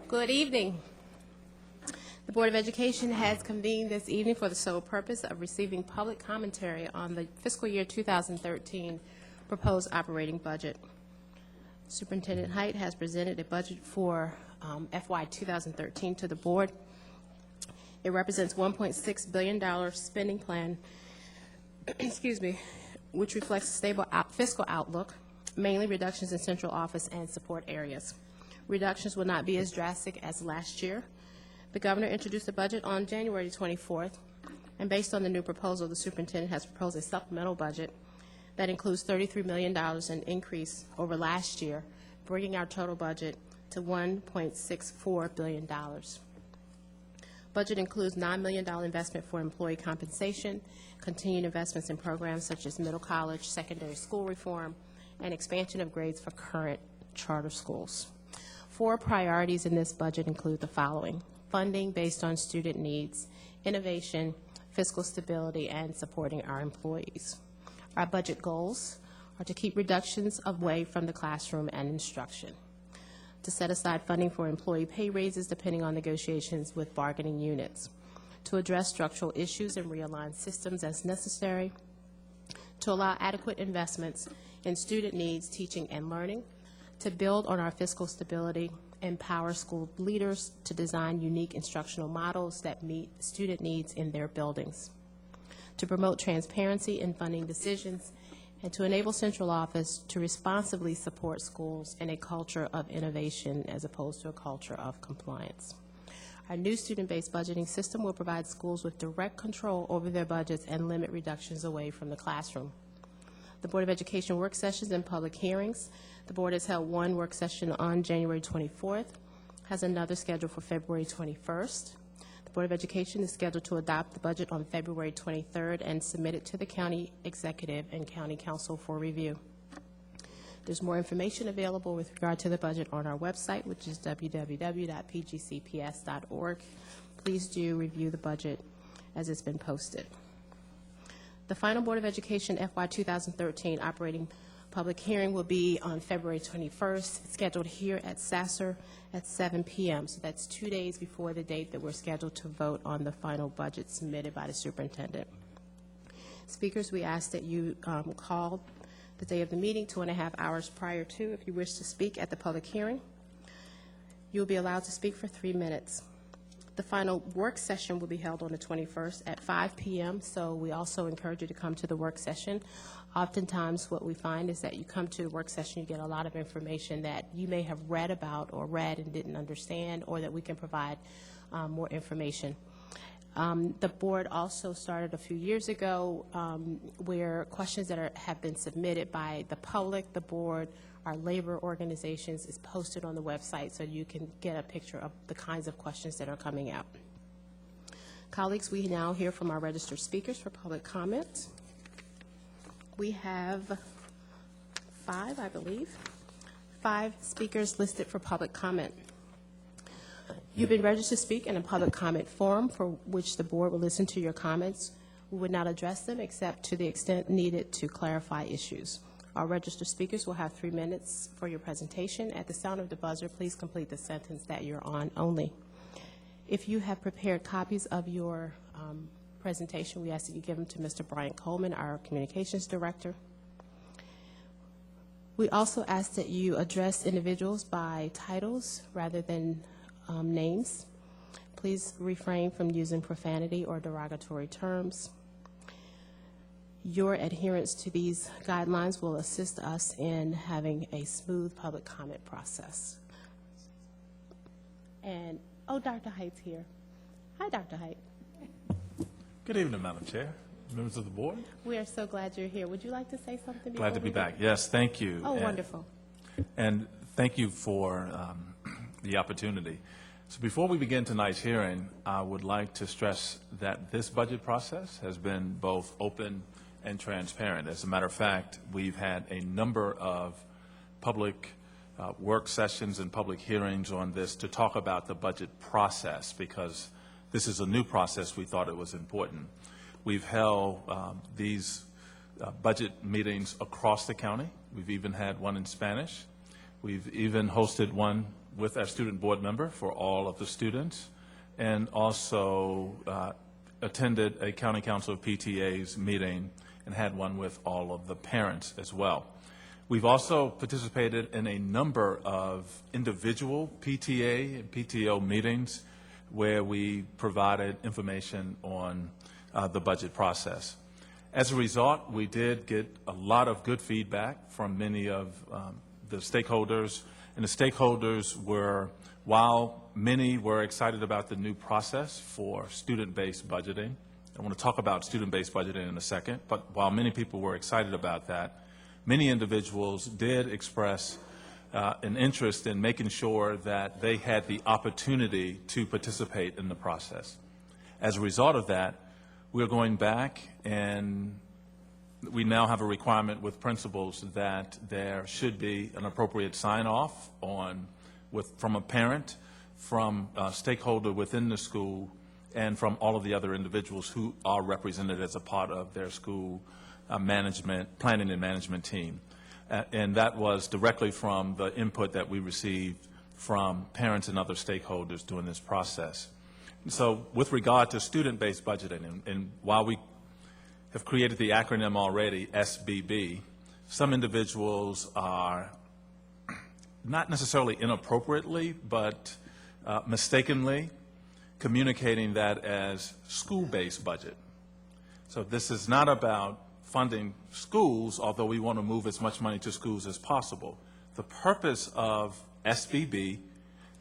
Good evening. The Board of Education has convened this evening for the sole purpose of receiving public commentary on the fiscal year 2013 proposed operating budget. Superintendent Height has presented a budget for FY 2013 to the Board. It represents $1.6 billion spending plan, excuse me, which reflects a stable fiscal outlook, mainly reductions in central office and support areas. Reductions will not be as drastic as last year. The governor introduced the budget on January 24th, and based on the new proposal, the superintendent has proposed a supplemental budget that includes $33 million in increase over last year, bringing our total budget to $1.64 billion. Budget includes $9 million investment for employee compensation, continued investments in programs such as middle college, secondary school reform, and expansion of grades for current charter schools. 4 priorities in this budget include the following: funding based on student needs, innovation, fiscal stability, and supporting our employees. Our budget goals are to keep reductions away from the classroom and instruction, to set aside funding for employee pay raises depending on negotiations with bargaining units, to address structural issues and realign systems as necessary, to allow adequate investments in student needs, teaching, and learning, to build on our fiscal stability, empower school leaders to design unique instructional models that meet student needs in their buildings, to promote transparency in funding decisions, and to enable central office to responsibly support schools in a culture of innovation as opposed to a culture of compliance. Our new student-based budgeting system will provide schools with direct control over their budgets and limit reductions away from the classroom. The Board of Education work sessions and public hearings. The Board has held one work session on January 24th, has another scheduled for February 21st. The Board of Education is scheduled to adopt the budget on February 23rd and submit it to the county executive and county council for review. There's more information available with regard to the budget on our website, which is www.pgcps.org. Please do review the budget as it's been posted. The final Board of Education FY 2013 operating public hearing will be on February 21st, scheduled here at Sasser at 7 p.m. So that's 2 days before the date that we're scheduled to vote on the final budget submitted by the superintendent. Speakers, we ask that you call the day of the meeting 2.5 hours prior to if you wish to speak at the public hearing. You'll be allowed to speak for 3 minutes. The final work session will be held on the 21st at 5 p.m., so we also encourage you to come to the work session. Oftentimes what we find is that you come to the work session, you get a lot of information that you may have read about or read and didn't understand, or that we can provide more information. The board also started a few years ago where questions that have been submitted by the public, the board, our labor organizations is posted on the website so you can get a picture of the kinds of questions that are coming out. Colleagues, we now hear from our registered speakers for public comment. We have 5, I believe, 5 speakers listed for public comment. You've been registered to speak in a public comment forum for which the board will listen to your comments. We would not address them except to the extent needed to clarify issues. Our registered speakers will have 3 minutes for your presentation. At the sound of the buzzer, please complete the sentence that you're on only. If you have prepared copies of your presentation, we ask that you give them to Mr. Brian Coleman, our communications director. We also ask that you address individuals by titles rather than names. Please refrain from using profanity or derogatory terms. Your adherence to these guidelines will assist us in having a smooth public comment process. And, oh, Dr. Height's here. Hi, Dr. Height. Good evening, Madam Chair, members of the board. We are so glad you're here. Would you like to say something? Glad to be back. Yes, thank you. Oh, wonderful. And thank you for the opportunity. So before we begin tonight's hearing, I would like to stress that this budget process has been both open and transparent. As a matter of fact, we've had a number of public work sessions and public hearings on this to talk about the budget process, because this is a new process. We thought it was important. We've held these budget meetings across the county. We've even had one in Spanish. We've even hosted one with our student board member for all of the students, and also attended a County Council of PTA's meeting and had one with all of the parents as well. We've also participated in a number of individual PTA and PTO meetings where we provided information on the budget process. As a result, we did get a lot of good feedback from many of the stakeholders, and the stakeholders were, while many were excited about the new process for student-based budgeting, I want to talk about student-based budgeting in a second, but while many people were excited about that, many individuals did express an interest in making sure that they had the opportunity to participate in the process. As a result of that, we're going back, and we now have a requirement with principals that there should be an appropriate sign-off from a parent, from a stakeholder within the school, and from all of the other individuals who are represented as a part of their school planning and management team. And that was directly from the input that we received from parents and other stakeholders during this process. So with regard to student-based budgeting, and while we have created the acronym already, SBB, some individuals are not necessarily inappropriately, but mistakenly communicating that as school-based budget. So this is not about funding schools, although we want to move as much money to schools as possible. The purpose of SBB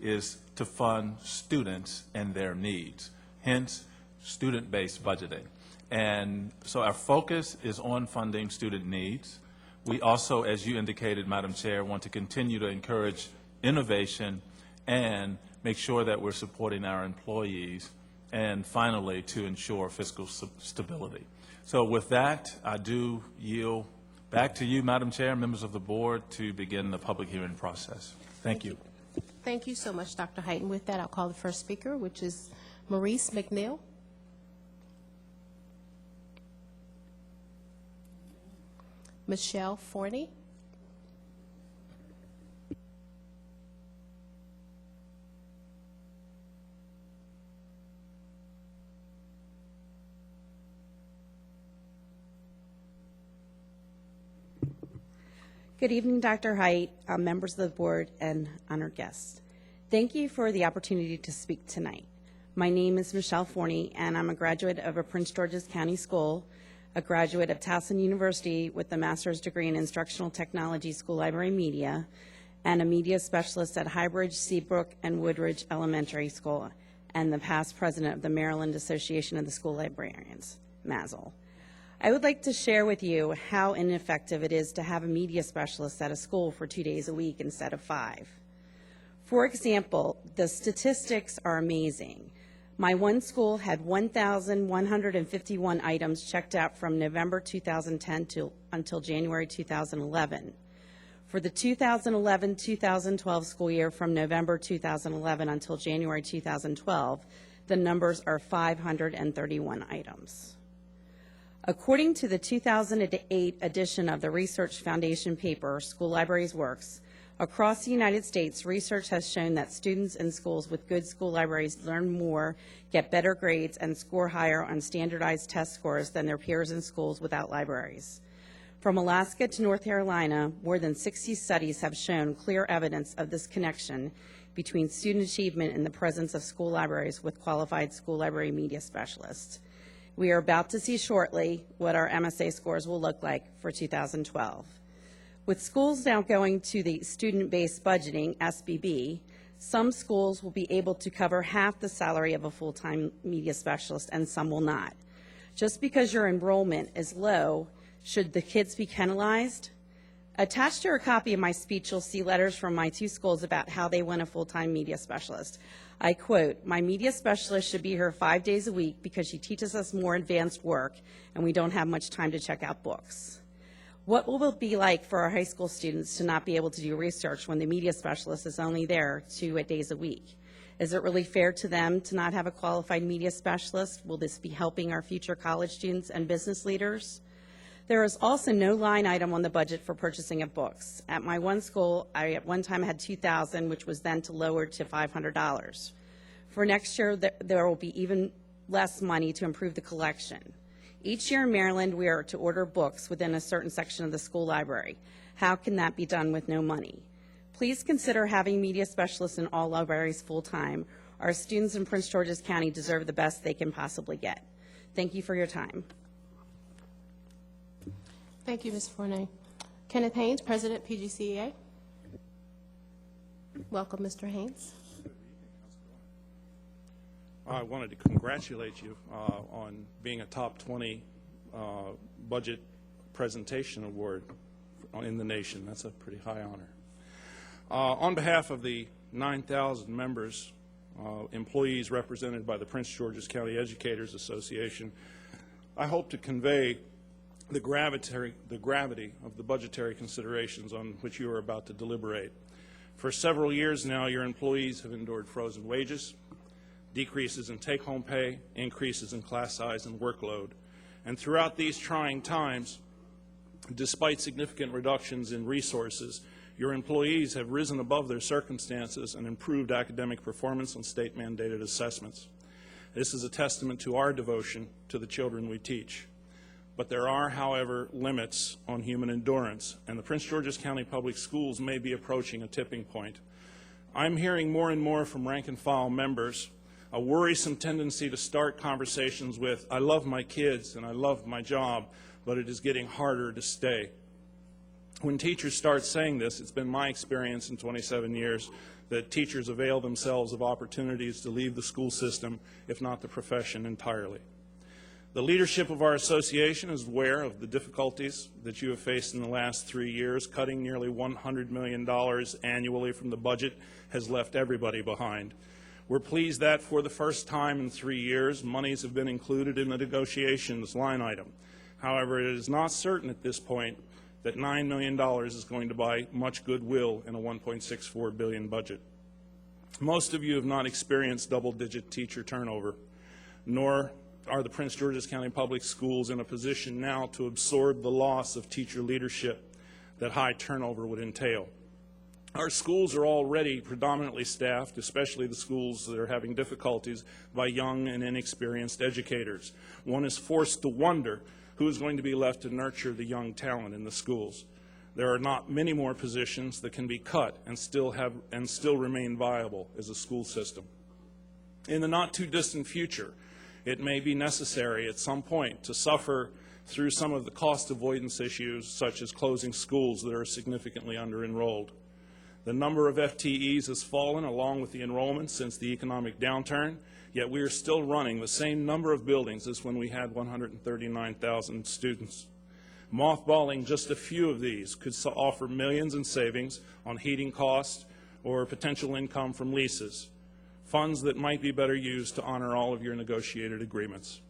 is to fund students and their needs, hence student-based budgeting. And so our focus is on funding student needs. We also, as you indicated, Madam Chair, want to continue to encourage innovation and make sure that we're supporting our employees, and finally, to ensure fiscal stability. So with that, I do yield back to you, Madam Chair, members of the board, to begin the public hearing process. Thank you. Thank you so much, Dr. Heighton. With that, I'll call the first speaker, which is Maurice McNeil. Michelle Forney. Good evening, Dr. Height, members of the board, and honored guests. Thank you for the opportunity to speak tonight. My name is Michelle Forney, and I'm a graduate of a Prince George's County School, a graduate of Towson University with a master's degree in Instructional Technology School Library Media, and a media specialist at Highbridge, Seabrook, and Woodridge Elementary School, and the past president of the Maryland Association of the School Librarians, MASL. I would like to share with you how ineffective it is to have a media specialist at a school for 2 days a week instead of 5. For example, the statistics are amazing. My one school had 1,151 items checked out from November 2010 until January 2011. For the 2011-2012 school year, from November 2011 until January 2012, the numbers are 531 items. According to the 2008 edition of the Research Foundation paper, School Libraries Works, across the United States, research has shown that students in schools with good school libraries learn more, get better grades, and score higher on standardized test scores than their peers in schools without libraries. From Alaska to North Carolina, more than 60 studies have shown clear evidence of this connection between student achievement in the presence of school libraries with qualified school library media specialists. We are about to see shortly what our MSA scores will look like for 2012. With schools now going to the student-based budgeting, SBB, some schools will be able to cover half the salary of a full-time media specialist, and some will not. Just because your enrollment is low, should the kids be penalized? Attached to a copy of my speech, you'll see letters from my 2 schools about how they want a full-time media specialist. I quote, "My media specialist should be here 5 days a week because she teaches us more advanced work and we don't have much time to check out books." What will it be like for our high school students to not be able to do research when the media specialist is only there 2 days a week? Is it really fair to them to not have a qualified media specialist? Will this be helping our future college students and business leaders? There is also no line item on the budget for purchasing of books. At my one school, I at one time had $2,000, which was then lowered to $500. For next year, there will be even less money to improve the collection. Each year in Maryland, we are to order books within a certain section of the school library. How can that be done with no money? Please consider having media specialists in all libraries full-time. Our students in Prince George's County deserve the best they can possibly get. Thank you for your time. Thank you, Ms. Forney. Kenneth Haynes, President, PGCEA. Welcome, Mr. Haynes. I wanted to congratulate you on being a top 20 budget presentation award in the nation. That's a pretty high honor. On behalf of the 9,000 members, employees represented by the Prince George's County Educators Association, I hope to convey the gravity of the budgetary considerations on which you are about to deliberate. For several years now, your employees have endured frozen wages, decreases in take-home pay, increases in class size and workload. And throughout these trying times, despite significant reductions in resources, your employees have risen above their circumstances and improved academic performance on state-mandated assessments. This is a testament to our devotion to the children we teach. But there are, however, limits on human endurance, and the Prince George's County Public Schools may be approaching a tipping point. I'm hearing more and more from rank-and-file members a worrisome tendency to start conversations with, I love my kids and I love my job, but it is getting harder to stay. When teachers start saying this, it's been my experience in 27 years that teachers avail themselves of opportunities to leave the school system, if not the profession entirely. The leadership of our association is aware of the difficulties that you have faced in the last 3 years. Cutting nearly $100 million annually from the budget has left everybody behind. We're pleased that for the first time in 3 years, monies have been included in the negotiations line item. However, it is not certain at this point that $9 million is going to buy much goodwill in a $1.64 billion budget. Most of you have not experienced double-digit teacher turnover, nor are the Prince George's County Public Schools in a position now to absorb the loss of teacher leadership that high turnover would entail. Our schools are already predominantly staffed, especially the schools that are having difficulties, by young and inexperienced educators. One is forced to wonder who is going to be left to nurture the young talent in the schools. There are not many more positions that can be cut and still remain viable as a school system. In the not too distant future, it may be necessary at some point to suffer through some of the cost avoidance issues, such as closing schools that are significantly under-enrolled. The number of FTEs has fallen along with the enrollment since the economic downturn, yet we are still running the same number of buildings as when we had 139,000 students. Mothballing just a few of these could offer millions in savings on heating costs or potential income from leases, funds that might be better used to honor all of your negotiated agreements.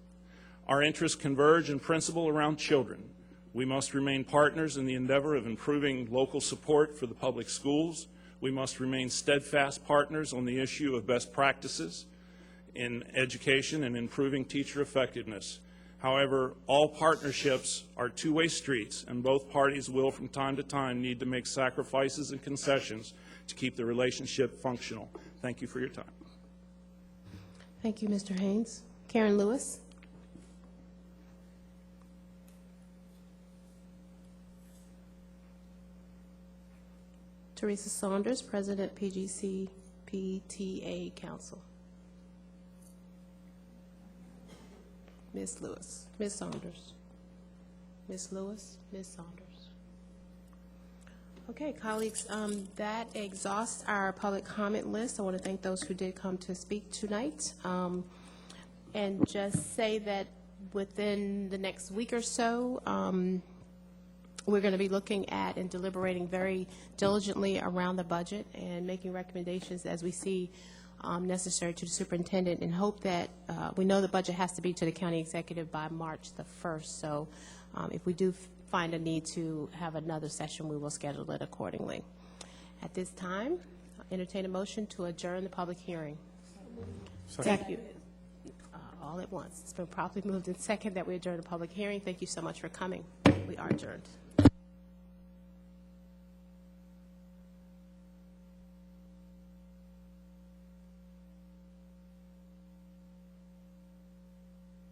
Our interests converge in principle around children. We must remain partners in the endeavor of improving local support for the public schools. We must remain steadfast partners on the issue of best practices in education and improving teacher effectiveness. However, all partnerships are two-way streets, and both parties will from time to time need to make sacrifices and concessions to keep the relationship functional. Thank you for your time. Thank you, Mr. Haynes. Karen Lewis. Teresa Saunders, President, PGC PTA Council. Ms. Lewis. Ms. Saunders. Ms. Lewis. Ms. Saunders. Okay, colleagues, that exhausts our public comment list. I want to thank those who did come to speak tonight. And just say that within the next week or so, we're going to be looking at and deliberating very diligently around the budget and making recommendations as we see necessary to the superintendent, and hope that we know the budget has to be to the county executive by March the 1st. So if we do find a need to have another session, we will schedule it accordingly. At this time, I'll entertain a motion to adjourn the public hearing. Thank you. all at once. It's been properly moved and second that we adjourn the public hearing. Thank you so much for coming. We are adjourned.